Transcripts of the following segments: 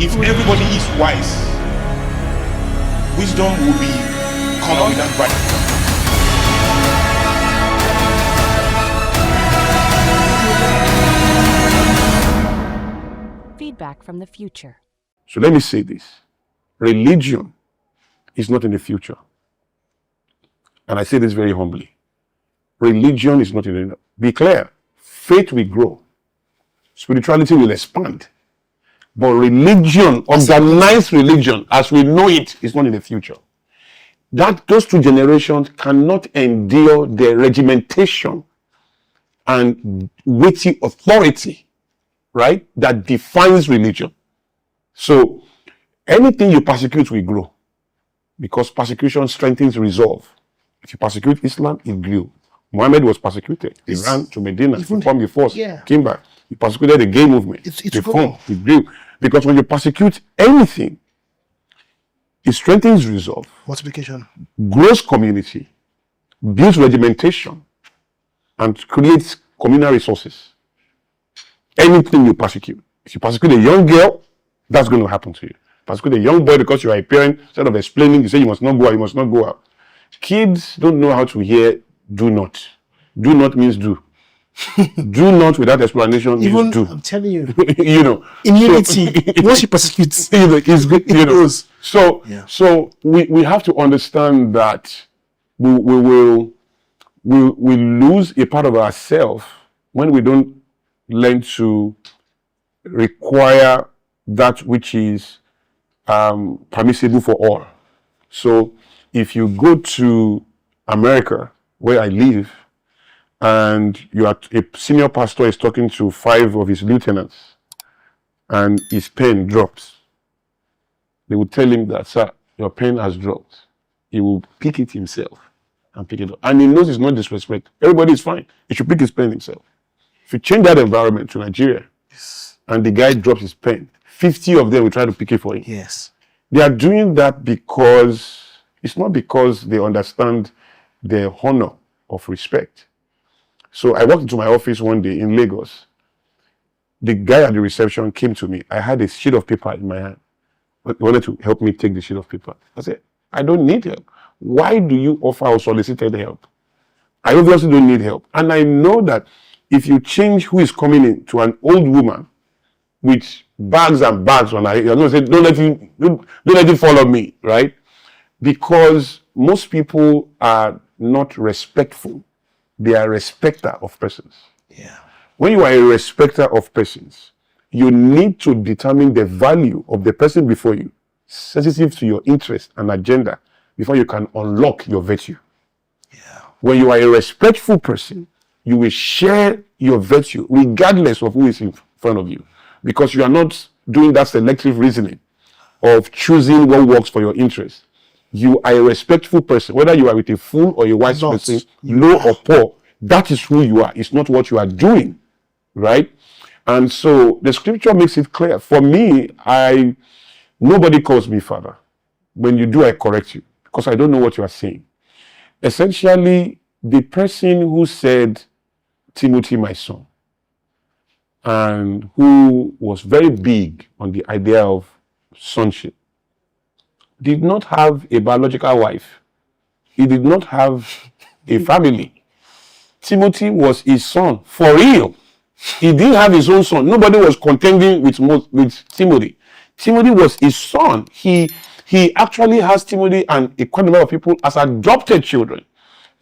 If everybody is wise, wisdom will be common with that value. Feedback from the future. So let me say this. Religion is not in the future. And I say this very humbly. Religion is not in the... Be clear. Faith will grow. Spirituality will expand. But religion, organized religion, as we know it, is not in the future. Those two generations cannot endure the regimentation and weighty authority, right, that defines religion. So anything you persecute will grow, because persecution strengthens resolve. If you persecute Islam, it grew. Muhammad was persecuted. He ran to Medina, he formed the force, came back. He persecuted the gay movement. It grew. Because when you persecute anything, it strengthens resolve, multiplication, grows community, builds regimentation, and creates communal resources. Anything you persecute. If you persecute a young girl, that's going to happen to you. Persecute a young boy because you are a parent, instead of explaining, you say you must not go out, you must not go out. Kids don't know how to hear do not. Do not means do. Do not without explanation means do. I'm telling you. You know. Immunity. Once you persecute, it's good, you know. So we have to understand that we will lose a part of ourselves when we don't learn to require that which is permissible for all. So if you go to America, where I live, and a senior pastor is talking to 5 of his lieutenants, and his pen drops, they will tell him that, sir, your pen has dropped. He will pick it himself and pick it up. And he knows it's not disrespect. Everybody is fine. He should pick his pen himself. If you change that environment to Nigeria, and the guy drops his pen, 50 of them will try to pick it for him. Yes. They are doing that because, it's not because they understand the honor of respect. So I walked into my office one day in Lagos. The guy at the reception came to me. I had a sheet of paper in my hand. He wanted to help me take the sheet of paper. I said, I don't need help. Why do you offer unsolicited help? I obviously don't need help. And I know that if you change who is coming in to an old woman with bags and bags on her head, you're going to say, don't let him follow me, right? Because most people are not respectful. They are respecter of persons. Yeah. When you are a respecter of persons, you need to determine the value of the person before you, sensitive to your interest and agenda, before you can unlock your virtue. Yeah. When you are a respectful person, you will share your virtue regardless of who is in front of you, because you are not doing that selective reasoning of choosing what works for your interest. You are a respectful person, whether you are with a fool or a wise person, low or poor. That is who you are. It's not what you are doing, right? And so the scripture makes it clear. For me, nobody calls me father. When you do, I correct you, because I don't know what you are saying. Essentially, the person who said, Timothy, my son, and who was very big on the idea of sonship, did not have a biological wife. He did not have a family. Timothy was his son, for real. He didn't have his own son. Nobody was contending with Timothy. Timothy was his son. He actually has Timothy and a quite number of people as adopted children.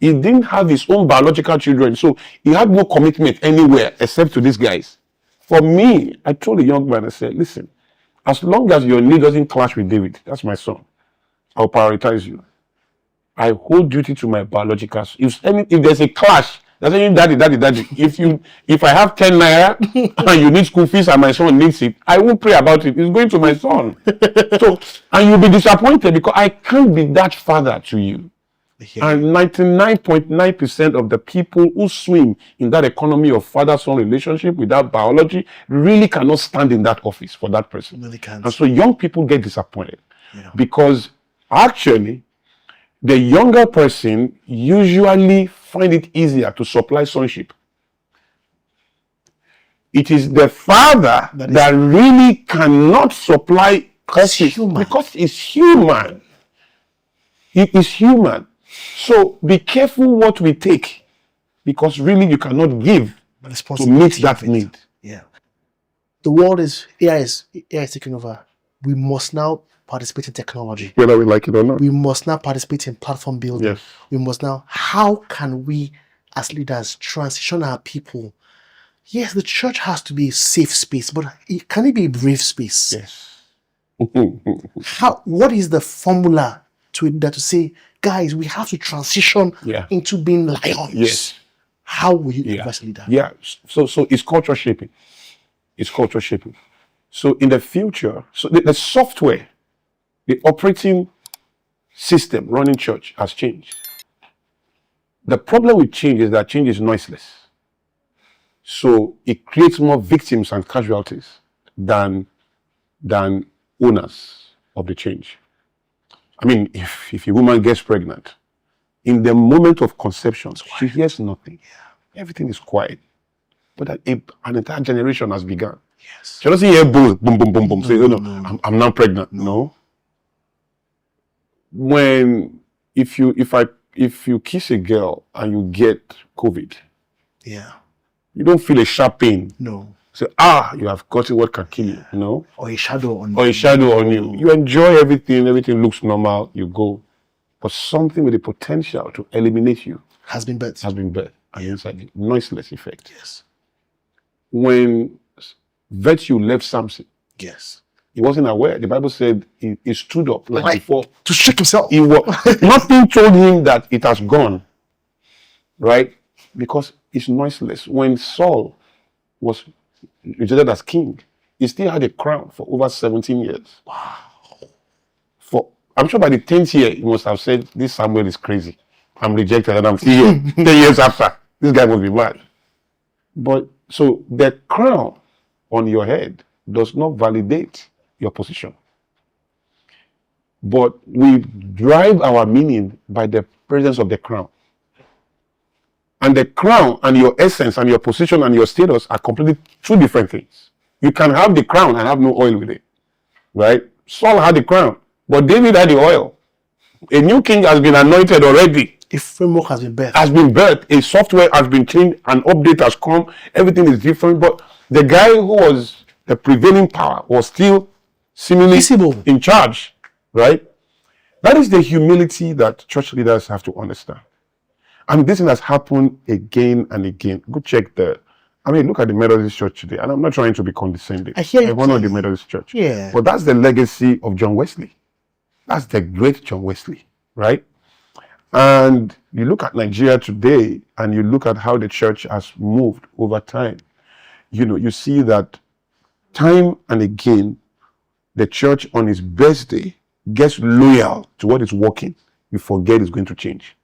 He didn't have his own biological children, so he had no commitment anywhere except to these guys. For me, I told the young man, I said, listen, as long as your need doesn't clash with David, that's my son, I'll prioritize you. I hold duty to my biological son. If there's a clash, that's saying daddy. If I have 10 naira and you need school fees and my son needs it, I won't pray about it. It's going to my son. And you'll be disappointed because I can't be that father to you. Yeah. And 99.9% of the people who swim in that economy of father-son relationship without biology really cannot stand in that office for that person. Really can't. And so young people get disappointed because actually the younger person usually find it easier to supply sonship. It is the father that really cannot supply causes because he's human. He is human. So be careful what we take, because really you cannot give to meet that need. Yeah. The world is AI is taking over. We must now participate in technology. Whether we like it or not. We must now participate in platform building. Yes. We must now, how can we as leaders transition our people? Yes, the church has to be a safe space, but can it be a brave space? Yes. What is the formula to say, guys, we have to transition into being lions? Yes. How will you advise a leader? Yeah. So it's culture shaping. It's culture shaping. So in the future, so the software, the operating system running church has changed. The problem with change is that change is noiseless. So it creates more victims and casualties than owners of the change. I mean, if a woman gets pregnant, in the moment of conception, she hears nothing. Yeah. Everything is quiet. But an entire generation has begun. Yes. She doesn't hear boom, boom, boom, boom, boom. Say, no. I'm now pregnant. No. If you kiss a girl and you get COVID, you don't feel a sharp pain. No. Say, you have gotten what can kill you, you know? Or a shadow on you. You enjoy everything looks normal, you go. But something with the potential to eliminate you has been birthed. And inside the noiseless effect. Yes. When virtue left Samson, yes, he wasn't aware. The Bible said he stood up like before to shake himself. Nothing told him that it has gone, right? Because it's noiseless. When Saul was rejected as king, he still had a crown for over 17 years. Wow. I'm sure by the 10th year, he must have said, this Samuel is crazy. I'm rejected and I'm still here 10 years after. This guy must be mad. But so the crown on your head does not validate your position. But we drive our meaning by the presence of the crown. And the crown and your essence and your position and your status are completely two different things. You can have the crown and have no oil with it. Right? Saul had the crown, but David had the oil. A new king has been anointed already. A framework has been birthed. A software has been changed. An update has come. Everything is different. But the guy who was the prevailing power was still seemingly visible in charge. Right? That is the humility that church leaders have to understand. And this thing has happened again and again. Go check look at the Methodist Church today. And I'm not trying to be condescending. I hear you. One of the Methodist Church. Yeah. But that's the legacy of John Wesley. That's the great John Wesley, right? And you look at Nigeria today and you look at how the church has moved over time. You see that time and again, the church on its best day gets loyal to what is working. You forget it's going to change.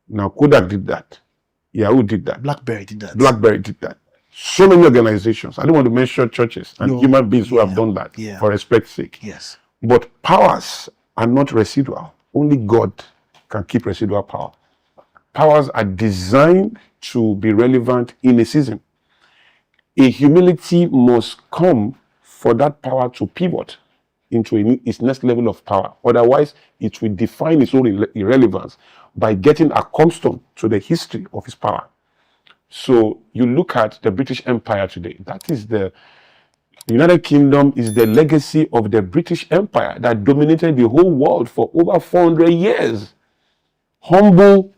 Now, Kodak did that. Yahoo did that. BlackBerry did that. So many organizations. I don't want to mention churches and human beings who have done that for respect's sake. Yes. But powers are not residual. Only God can keep residual power. Powers are designed to be relevant in a season. A humility must come for that power to pivot into its next level of power. Otherwise, it will define its own irrelevance by getting accustomed to the history of its power. So you look at the British Empire today. That is the United Kingdom is the legacy of the British Empire that dominated the whole world for over 400 years. Humble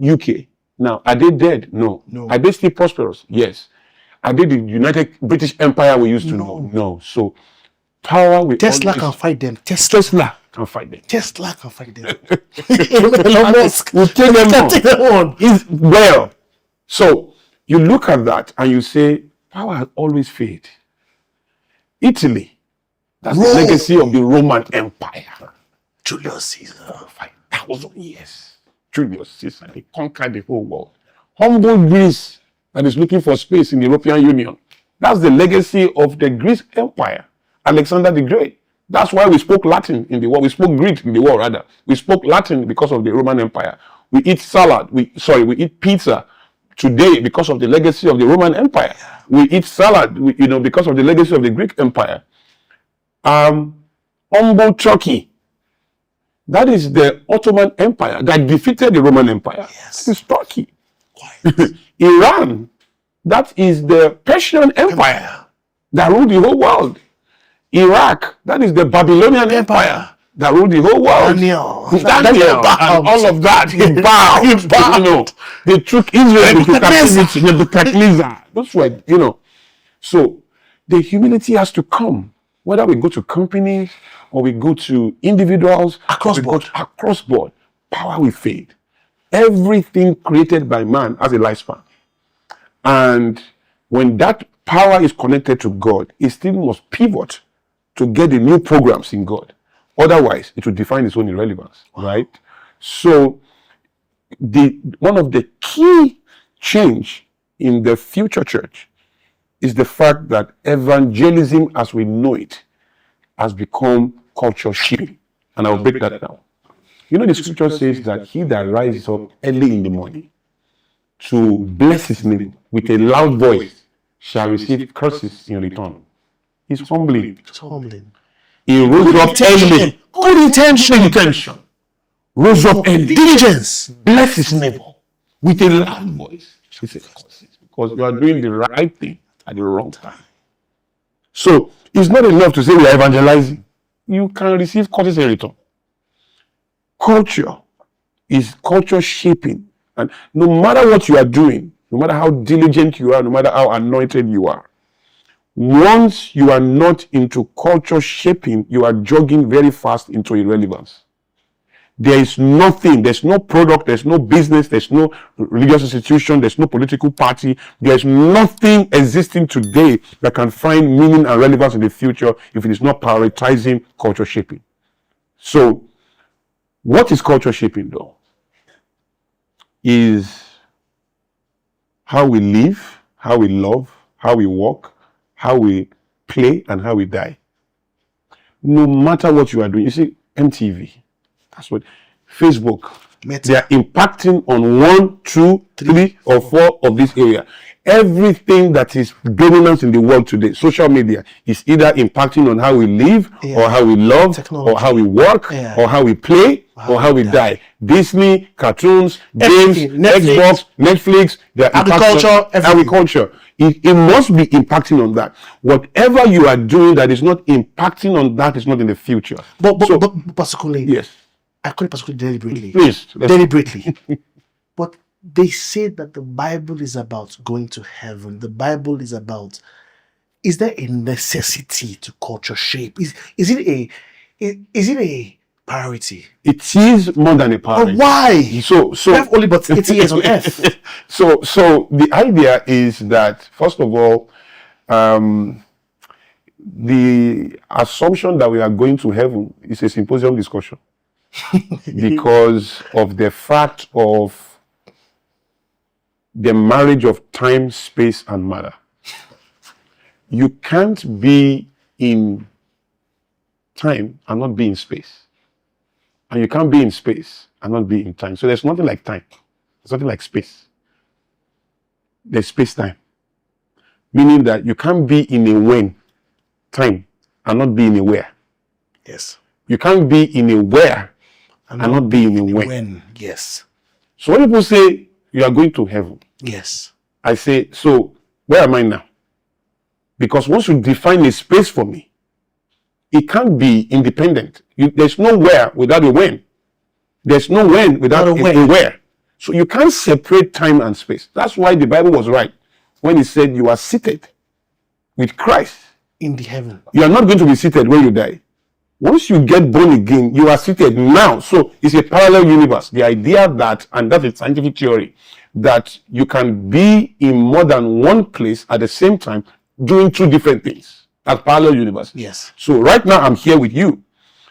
UK. Now, are they dead? No. Are they still prosperous? Yes. Are they the United British Empire we used to know? No. So, power will Tesla can fight them. Tesla can fight them. Elon Musk will take them on. Well. So, you look at that and you say, power has always failed. Italy, that's the legacy of the Roman Empire. Julius Caesar. 5,000 years. Julius Caesar, they conquered the whole world. Humble Greece, that is looking for space in the European Union. That's the legacy of the Greek Empire. Alexander the Great. That's why we spoke Latin in the world. We spoke Greek in the world, rather. We spoke Latin because of the Roman Empire. We eat salad. We eat pizza today because of the legacy of the Roman Empire. We eat salad, because of the legacy of the Greek Empire. Humble Turkey. That is the Ottoman Empire that defeated the Roman Empire. Yes. This is Turkey. Iran. That is the Persian Empire that ruled the whole world. Iraq. That is the Babylonian Empire that ruled the whole world. Daniel and all of that. He bowed. They took Israel into captivity. Nebuchadnezzar. Those were, So the humility has to come. Whether we go to companies or we go to individuals. Across board. Power will fade. Everything created by man has a lifespan. And when that power is connected to God, it still must pivot to get the new programs in God. Otherwise, it will define its own irrelevance, right? So, one of the key change in the future church is the fact that evangelism as we know it has become culture shaping. And I'll break that down. The scripture says that he that rises up early in the morning to bless his neighbor with a loud voice shall receive curses in return. It's humbling. He rose up early. Good intention. Rose up early. Diligence. Bless his neighbor with a loud voice. Because you are doing the right thing at the wrong time. So it's not enough to say we are evangelizing. You can receive curses in return. Culture is culture shaping. And no matter what you are doing, no matter how diligent you are, no matter how anointed you are, once you are not into culture shaping, you are jogging very fast into irrelevance. There is nothing, there's no product, there's no business, there's no religious institution, there's no political party, there's nothing existing today that can find meaning and relevance in the future if it is not prioritizing culture shaping. So, what is culture shaping though? Is how we live, how we love, how we walk, how we play, and how we die. No matter what you are doing, you see, MTV, that's what, Facebook, they are impacting on 1, 2, 3, or 4 of this area. Everything that is dominant in the world today, social media, is either impacting on how we live, or how we love, or how we work, or how we play, or how we die. Disney, cartoons, games, Netflix, agriculture. It must be impacting on that. Whatever you are doing that is not impacting on that is not in the future. But particularly, yes, I call it particularly deliberately. Please, deliberately. But they say that the Bible is about going to heaven. The Bible is about. Is there a necessity to culture shape? Is it a priority? It is more than a priority. But why? So we have only but 80 years on earth. So the idea is that, first of all, the assumption that we are going to heaven is a symposium discussion because of the fact of the marriage of time, space, and matter. You can't be in time and not be in space. And you can't be in space and not be in time. So there's nothing like time. There's nothing like space. There's space-time. Meaning that you can't be in a when, time, and not be in a where. Yes. You can't be in a where and not be in a when. Yes. So when people say you are going to heaven, yes, I say, so where am I now? Because once you define a space for me, it can't be independent. There's no where without a when. There's no when without a where. So you can't separate time and space. That's why the Bible was right when it said you are seated with Christ in the heaven. You are not going to be seated when you die. Once you get born again, you are seated now. So it's a parallel universe. The idea that, and that's a scientific theory, that you can be in more than one place at the same time doing two different things. That's parallel universe. Yes. So right now I'm here with you.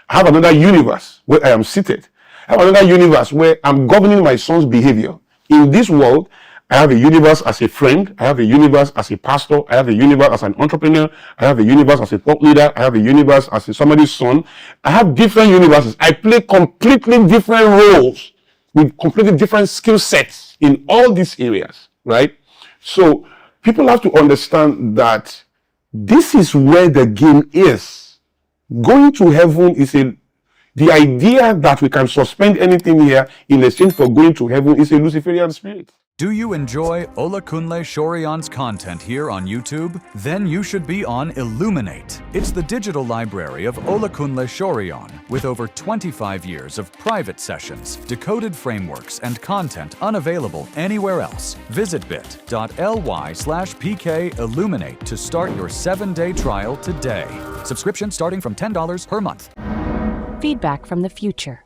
I have another universe where I am seated. I have another universe where I'm governing my son's behavior. In this world, I have a universe as a friend. I have a universe as a pastor. I have a universe as an entrepreneur. I have a universe as a thought leader. I have a universe as somebody's son. I have different universes. I play completely different roles with completely different skill sets in all these areas, right? So people have to understand that this is where the game is. Going to heaven is the idea that we can suspend anything here in exchange for going to heaven is a Luciferian spirit. Do you enjoy Olakunle Soriyan's content here on YouTube? Then you should be on Illuminate. It's the digital library of Olakunle Soriyan with over 25 years of private sessions, decoded frameworks, and content unavailable anywhere else. Visit bit.ly/PK-Illuminate to start your 7-day trial today. Subscription starting from $10 per month. Feedback from the future.